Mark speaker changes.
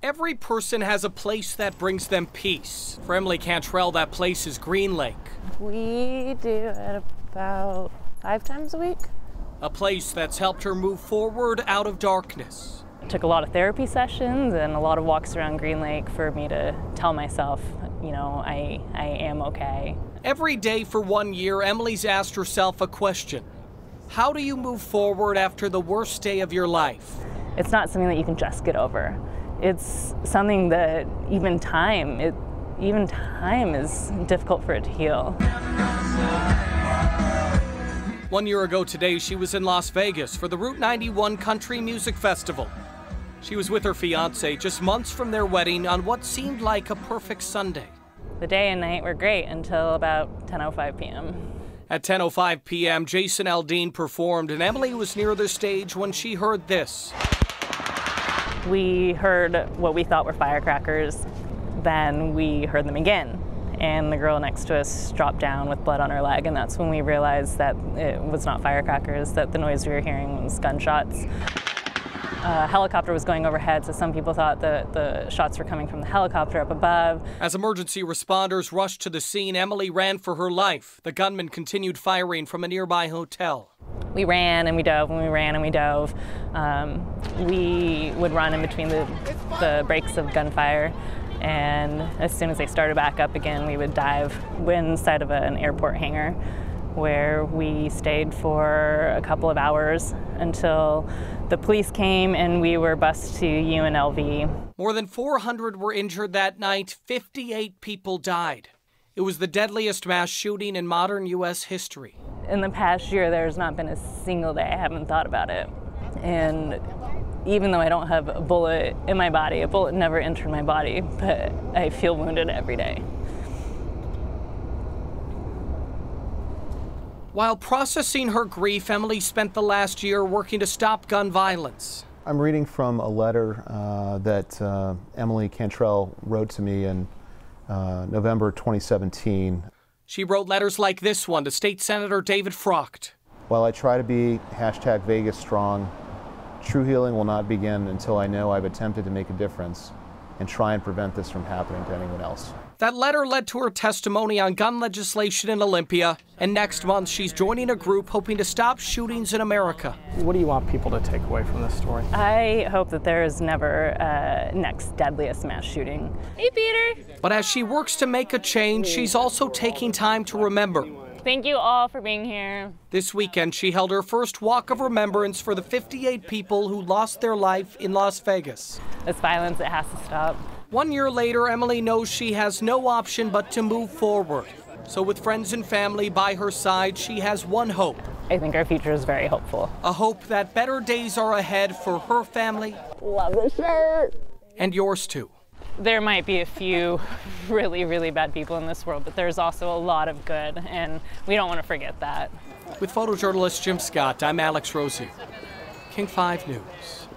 Speaker 1: Every person has a place that brings them peace. For Emily Cantrell, that place is Green Lake.
Speaker 2: We do it about 5 times a week.
Speaker 1: A place that's helped her move forward out of darkness.
Speaker 2: I took a lot of therapy sessions and a lot of walks around Green Lake for me to tell myself, you know, I am okay.
Speaker 1: Every day for 1 year, Emily's asked herself a question. How do you move forward after the worst day of your life?
Speaker 2: It's not something that you can just get over. It's something that even time is difficult for it to heal.
Speaker 1: 1 year ago today, she was in Las Vegas for the Route 91 Country Music Festival. She was with her fiancé just months from their wedding on what seemed like a perfect Sunday.
Speaker 2: The day and night were great until about 10:05 p.m.
Speaker 1: At 10:05 p.m., Jason Aldean performed, and Emily was near the stage when she heard this.
Speaker 2: We heard what we thought were firecrackers. Then we heard them again, and the girl next to us dropped down with blood on her leg, and that's when we realized that it was not firecrackers, that the noise we were hearing was gunshots. A helicopter was going overhead, so some people thought the shots were coming from the helicopter up above. As
Speaker 1: emergency responders rushed to the scene, Emily ran for her life. The gunman continued firing from a nearby hotel.
Speaker 2: We ran and we dove, and we ran and we dove. We would run in between the breaks of gunfire, and as soon as they started back up again, we would dive inside of an airport hangar, where we stayed for a couple of hours until the police came and we were bused to UNLV.
Speaker 1: More than 400 were injured that night. 58 people died. It was the deadliest mass shooting in modern U.S. history.
Speaker 2: In the past year, there's not been a single day I haven't thought about it. And even though I don't have a bullet in my body, a bullet never entered my body, but I feel wounded every day.
Speaker 1: While processing her grief, Emily spent the last year working to stop gun violence.
Speaker 3: I'm reading from a letter that Emily Cantrell wrote to me in November 2017.
Speaker 1: She wrote letters like this one to State Senator David Fraucht.
Speaker 3: While I try to be #Vegas strong, true healing will not begin until I know I've attempted to make a difference and try and prevent this from happening to anyone else.
Speaker 1: That letter led to her testimony on gun legislation in Olympia, and next month she's joining a group hoping to stop shootings in America.
Speaker 4: What do you want people to take away from this story?
Speaker 2: I hope that there is never a next deadliest mass shooting. Hey, Peter.
Speaker 1: But as she works to make a change, she's also taking time to remember.
Speaker 2: Thank you all for being here.
Speaker 1: This weekend, she held her first walk of remembrance for the 58 people who lost their life in Las Vegas.
Speaker 2: This violence, it has to stop.
Speaker 1: 1 year later, Emily knows she has no option but to move forward. So with friends and family by her side, she has one hope.
Speaker 2: I think our future is very hopeful.
Speaker 1: A hope that better days are ahead for her family.
Speaker 2: Love the shirt.
Speaker 1: And yours too.
Speaker 2: There might be a few really, really bad people in this world, but there's also a lot of good, and we don't want to forget that.
Speaker 1: With photojournalist Jim Scott, I'm Alex Rosie, King 5 News.